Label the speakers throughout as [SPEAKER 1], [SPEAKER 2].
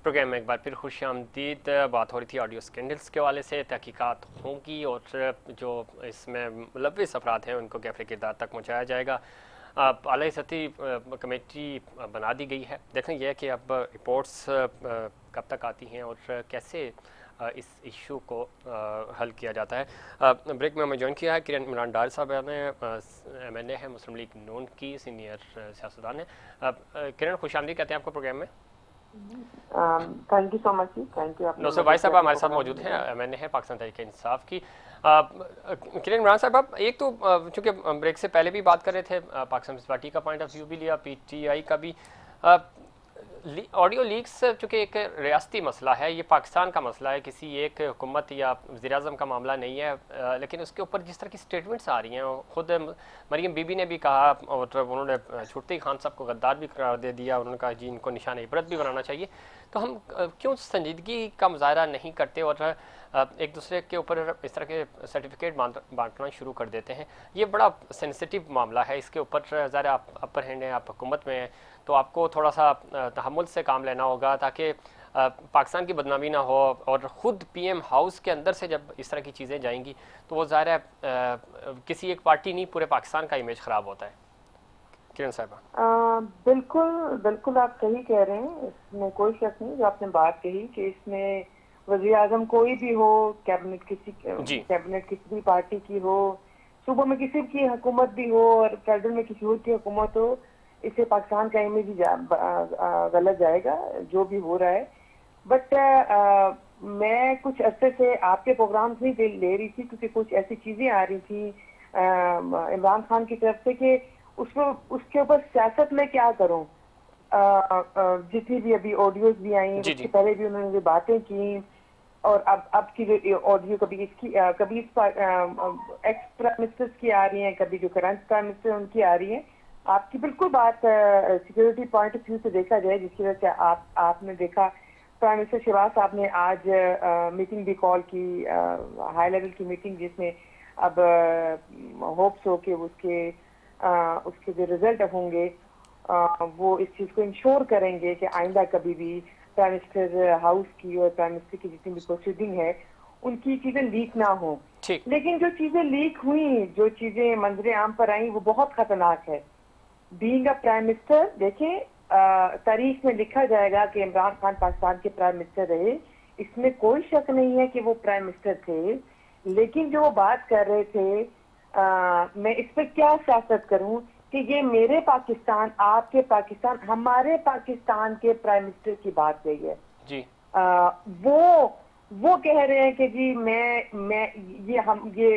[SPEAKER 1] Programme में एक बार फिर खुश आमदीद। बात हो रही थी ऑडियो स्कैंडल्स के हवाले से, तहकीकात होंगी और जो इसमें मुलव्विस अफराद हैं उनको कैफे किरदार तक पहुँचाया जाएगा। आला सतही कमेटी बना दी गई है। देखना यह है कि अब रिपोर्ट्स कब तक आती हैं और कैसे इस इशू को हल किया जाता है। ब्रेक में हमें ज्वाइन किया है किरण इमरान डार साहब ने, MNA है, मुस्लिम लीग नून की सीनियर सियासतदान है। किरण, खुश आमदीद कहते हैं आपको प्रोग्राम में।
[SPEAKER 2] Thank you so much ji, thank you.
[SPEAKER 1] नौसर भाई साहब हमारे साथ मौजूद हैं, MNA है पाकिस्तान तहरीक इंसाफ की। किरण इमरान साहब, आप एक तो चूँकि ब्रेक से पहले भी बात कर रहे थे, पाकिस्तान पीपल्स पार्टी का पॉइंट ऑफ व्यू भी लिया, PTI का भी। ऑडियो लीक्स चूँकि एक रियासती मसला है, ये पाकिस्तान का मसला है, किसी एक हुकूमत या वज़ीर-ए-आज़म का मामला नहीं है, लेकिन उसके ऊपर जिस तरह की स्टेटमेंट्स आ रही हैं, खुद मरियम बीबी ने भी कहा और उन्होंने छुटते ही खान साहब को गद्दार भी करार दे दिया। उन्होंने कहा जी इनको निशान इबरत भी बनाना चाहिए। तो हम क्यों संजीदगी का मुजाहरा नहीं करते और एक दूसरे के ऊपर इस तरह के सर्टिफिकेट बांटना शुरू कर देते हैं? ये बड़ा सेंसिटिव मामला है, इसके ऊपर ज़रा आप अपर हैंड हैं, आप हुकूमत में हैं, तो आपको थोड़ा सा तहम्मुल से काम लेना होगा ताकि पाकिस्तान की बदनामी ना हो। और ख़ुद PM हाउस के अंदर से जब इस तरह की चीज़ें जाएंगी तो वो ज़ाहिर है किसी एक पार्टी नहीं, पूरे पाकिस्तान का इमेज ख़राब होता है। किरण साहिबा।
[SPEAKER 2] बिल्कुल बिल्कुल आप सही कह रहे हैं, इसमें कोई शक नहीं। जो आपने बात कही कि इसमें वज़ीर आज़म कोई भी हो, कैबिनेट किसी भी पार्टी की हो, सूबों में किसी की हुकूमत भी हो और फेडरल में किसी और की हुकूमत हो, इससे पाकिस्तान का इमेज गलत जाएगा जो भी हो रहा है। बट मैं कुछ अरसे से आपके प्रोग्राम्स नहीं ले रही थी क्योंकि कुछ ऐसी चीजें आ रही थी इमरान खान की तरफ से कि उसके ऊपर सियासत में क्या करूं। जितनी भी अभी ऑडियोज भी आई, उससे पहले भी उन्होंने बातें की और अब की ऑडियो कभी एक्स प्राइम मिनिस्टर्स की आ रही है, कभी जो करंट प्राइम मिनिस्टर उनकी आ रही है। आपकी बिल्कुल बात सिक्योरिटी पॉइंट ऑफ व्यू से देखा जाए, जिसकी वजह से आपने देखा प्राइम मिनिस्टर शहबाज साहब ने आज मीटिंग भी कॉल की, हाई लेवल की मीटिंग, जिसमें अब होप्स हो कि उसके जो रिजल्ट होंगे वो इस चीज को इंश्योर करेंगे कि आइंदा कभी भी प्राइम मिनिस्टर हाउस की और प्राइम मिनिस्टर की जितनी भी प्रोसीडिंग है उनकी चीजें लीक ना हो। लेकिन जो चीजें लीक हुई, जो चीजें मंजरे आम पर आई, वो बहुत खतरनाक है। बीइंग अ प्राइम मिनिस्टर, देखें तारीख में लिखा जाएगा कि इमरान खान पाकिस्तान के प्राइम मिनिस्टर रहे, इसमें कोई शक नहीं है कि वो प्राइम मिनिस्टर थे। लेकिन जो वो बात कर रहे थे, मैं इस पर क्या सियासत करूं कि ये मेरे पाकिस्तान, आपके पाकिस्तान, हमारे पाकिस्तान के प्राइम मिनिस्टर की बात गई है जी। वो कह रहे हैं कि जी ये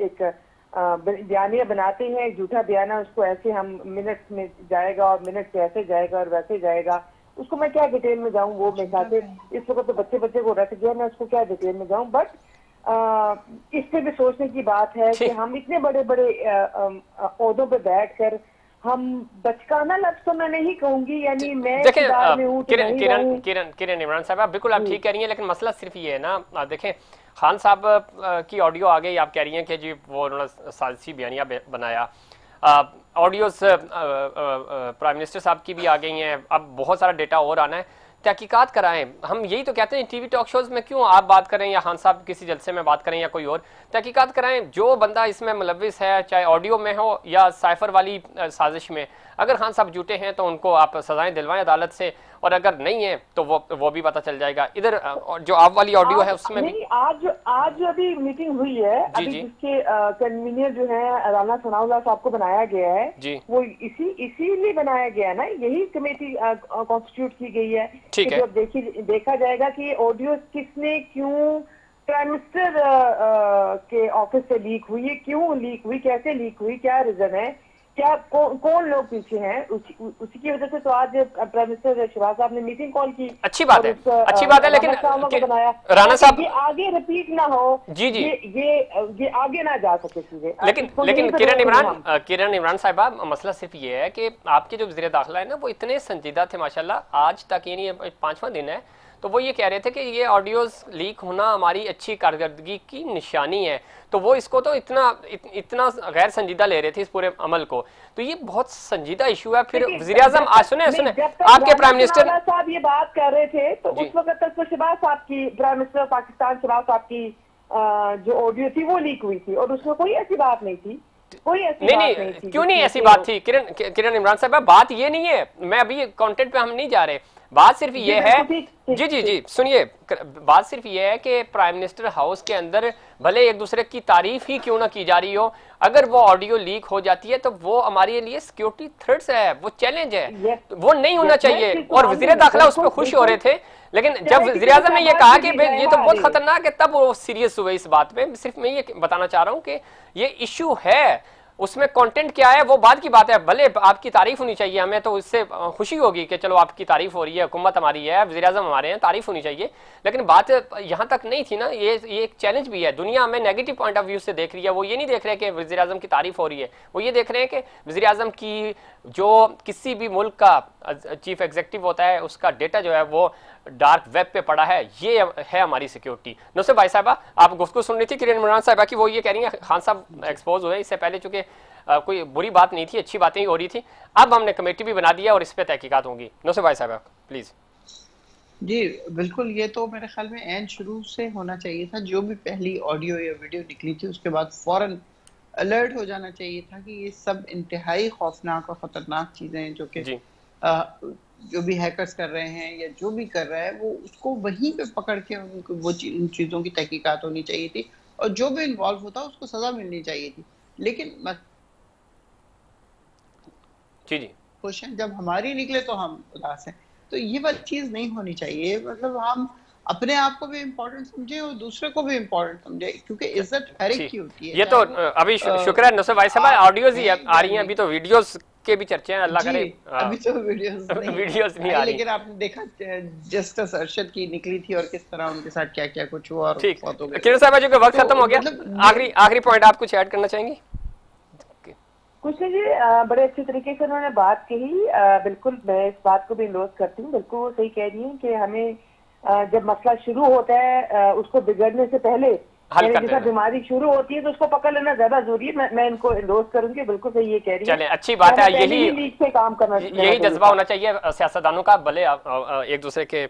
[SPEAKER 2] एक बयानिया बनाते हैं, झूठा बयाना, उसको ऐसे हम मिनट्स में जाएगा और मिनट से ऐसे जाएगा और वैसे जाएगा। उसको मैं क्या डिटेल में जाऊं, वो मेरे साथ इस वक्त तो बच्चे को रख गया, मैं उसको क्या डिटेल में जाऊं। बट इससे भी सोचने की बात है कि हम इतने बड़े बड़े ओहदों पे बैठकर, हम बचकाना लफ्ज तो मैं नहीं कहूंगी, यानी मैं
[SPEAKER 1] किरण इमरान साहब, आप बिल्कुल आप ठीक कह रही हैं, लेकिन मसला सिर्फ ये है ना, देखें खान साहब की ऑडियो आ गई, आप कह रही हैं कि जी वो उन्होंने साजिशी बयानिया बनाया। ऑडियोज प्राइम मिनिस्टर साहब की भी आ गई हैं, अब बहुत सारा डेटा और आना है। तहकीकात कराएं, हम यही तो कहते हैं TV टॉक शोज में, क्यों आप बात करें या खान साहब किसी जलसे में बात करें या कोई और, तहकीकात कराएं। जो बंदा इसमें मुलव्विस है, चाहे ऑडियो में हो या साइफर वाली साजिश में, अगर खान साहब झूठे हैं तो उनको आप सजाएं दिलवाएं अदालत से, और अगर नहीं है तो वो भी पता चल जाएगा। इधर जो आप वाली ऑडियो है उसमें भी
[SPEAKER 2] आज अभी मीटिंग हुई है, अभी जिसके कन्वीनर जो है राना सनाउल्लाह साहब को बनाया गया है जी। वो इसीलिए बनाया गया है ना, यही कमेटी कॉन्स्टिट्यूट की गई है कि जब देखा जाएगा कि ऑडियो किसने क्यों प्राइम मिनिस्टर के ऑफिस से लीक हुई है, क्यों लीक हुई, कैसे लीक हुई, क्या रीजन है, क्या कौन लोग पीछे हैं। उसी की वजह से तो आज प्राइम मिनिस्टर शहबाज साहब ने मीटिंग कॉल की।
[SPEAKER 1] अच्छी बात है, लेकिन राणा साहब
[SPEAKER 2] ये आगे रिपीट ना हो,
[SPEAKER 1] जी
[SPEAKER 2] ये आगे ना जा सके चीजें।
[SPEAKER 1] लेकिन किरण इमरान साहिबा, मसला सिर्फ ये है कि आपके जो वज़ीर दाखिला है ना, वो इतने संजीदा थे माशाल्लाह। आज तक यानी 5वां दिन है, तो वो ये कह रहे थे कि ये ऑडियोज लीक होना हमारी अच्छी कारकर्दगी की निशानी है। तो वो इसको तो इतना गैर संजीदा ले रहे थे इस पूरे अमल को। तो ये बहुत संजीदा इशू है। फिर वज़ीर आज़म आज सुने आपके प्राइम मिनिस्टर
[SPEAKER 2] साहब ये बात कर रहे थे तो उस वक्त तक तो शहबाज साहब की, प्राइम मिनिस्टर पाकिस्तान शहबाज साहब की जो ऑडियो थी वो लीक हुई थी और उसमें कोई ऐसी बात नहीं थी, कोई ऐसी बात नहीं थी।
[SPEAKER 1] क्यों नहीं ऐसी बात थी किरण इमरान साहब? बात ये नहीं है, मैं अभी कंटेंट पे हम नहीं जा रहे, बात सिर्फ ये है जी सुनिए, बात सिर्फ ये है कि प्राइम मिनिस्टर हाउस के अंदर भले एक दूसरे की तारीफ ही क्यों ना की जा रही हो, अगर वो ऑडियो लीक हो जाती है तो वो हमारे लिए सिक्योरिटी थ्रेट्स है, वो चैलेंज है, वो नहीं होना चाहिए। और वज़ीर दाखिला उस पर खुश हो रहे थे, लेकिन जब वज़ीर आज़म ने ये कहा कि ये तो बहुत खतरनाक है, तब वो सीरियस हुए इस बात पे। सिर्फ मैं ये बताना चाह रहा हूँ कि ये इशू है, उसमें कंटेंट क्या है वो बाद की बात है। भले आपकी तारीफ होनी चाहिए, हमें तो इससे खुशी होगी कि चलो आपकी तारीफ हो रही है, हुकूमत हमारी है, वज़ीर आज़म हमारे हैं, तारीफ होनी चाहिए, लेकिन बात यहाँ तक नहीं थी ना। ये एक चैलेंज भी है, दुनिया हमें नेगेटिव पॉइंट ऑफ व्यू से देख रही है। वो ये नहीं देख रहे कि वज़ीर आज़म की तारीफ हो रही है, वो ये देख रहे हैं कि वज़ीर आज़म की जो किसी भी मुल्क का चीफ एग्जीक्यूटिव होता है उसका डेटा जो है वो डार्क वेब पे पड़ा है, ये है हमारी सिक्योरिटी। नुसरत भाई साहबा, आप गुफ्तगू सुन रही थी किरण इमरान साहबा की, वो ये कह रही है खान साहब एक्सपोज हुए, इससे पहले चूंकि कोई बुरी बात नहीं थी, अच्छी बातें ही हो रही थी, अब हमने कमेटी भी बना दिया और इस पर तहकीकात होंगी। नुसरत भाई साहबा प्लीज।
[SPEAKER 3] जी बिल्कुल, ये तो मेरे ख्याल में एन शुरू से होना चाहिए था। जो भी पहली ऑडियो या वीडियो निकली थी उसके बाद फौरन अलर्ट हो जाना चाहिए था कि ये सब इंतहाई खौफनाक और खतरनाक चीजें हैं, जो कि जो भी हैकर्स कर रहे हैं या जो भी कर रहा है वो उसको वहीं पे पकड़ के उनको वो उन चीजों की तहकीकात होनी चाहिए थी और जो भी इन्वॉल्व होता उसको सजा मिलनी चाहिए थी। लेकिन खुश हैं, जब हमारी निकले तो हम उदास हैं। तो ये वाली चीज नहीं होनी चाहिए। मतलब हम अपने आप को भी इम्पोर्टेंट समझे और दूसरे को भी इम्पोर्टेंट समझे, क्योंकि इज्जत हर एक की होती है।
[SPEAKER 1] ये तो अभी शुक्र है नुसरत भाई साहब, ऑडियोज ही आ रही हैं, अभी तो वीडियोस के भी चर्चे हैं, अल्लाह करे
[SPEAKER 3] अभी तो वीडियोस
[SPEAKER 1] नहीं आ रही।
[SPEAKER 3] लेकिन आपने देखा जस्टिस अरशद की निकली थी और किस तरह उनके साथ क्या क्या कुछ हुआ। और
[SPEAKER 1] ठीक, किरण साहब जो वक्त खत्म हो गया, आखिरी पॉइंट आप कुछ ऐड करना चाहेंगी?
[SPEAKER 2] कुछ नहीं जी, बड़े अच्छे तरीके से उन्होंने बात कही। बिल्कुल मैं इस बात को भी इंडोर्स करती हूँ, बिल्कुल वो सही कह रही है कि हमें जब मसला शुरू होता है उसको बिगड़ने से पहले, जैसा बीमारी शुरू होती है तो उसको पकड़ लेना ज्यादा जरूरी है। मैं इनको इंडोर्स करूंगी, बिल्कुल सही ये कह रही है।
[SPEAKER 1] चलें, अच्छी बात है, यही
[SPEAKER 2] लीग से काम करना,
[SPEAKER 1] यही जज्बा होना चाहिए सियासतदानों का। भले एक दूसरे के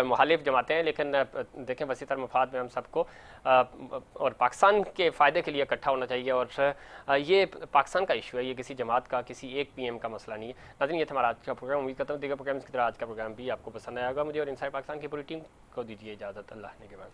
[SPEAKER 1] मुखालिफ जमाते हैं, लेकिन देखें वसीतर मफाद में हम सबको और पाकिस्तान के फ़ायदे के लिए इकट्ठा होना चाहिए। और ये पाकिस्तान का इशू है, ये किसी जमात का, किसी एक PM का मसला नहीं है। नाज़रीन, ये था हमारा आज का प्रोग्राम। उम्मीद करता हूँ दीगर प्रोग्राम की तरह आज का प्रोग्राम भी आपको पसंद आएगा। मुझे और इनसाइड पाकिस्तान की पूरी टीम को दीजिए इजाज़त। अल्लाह ने के बाद।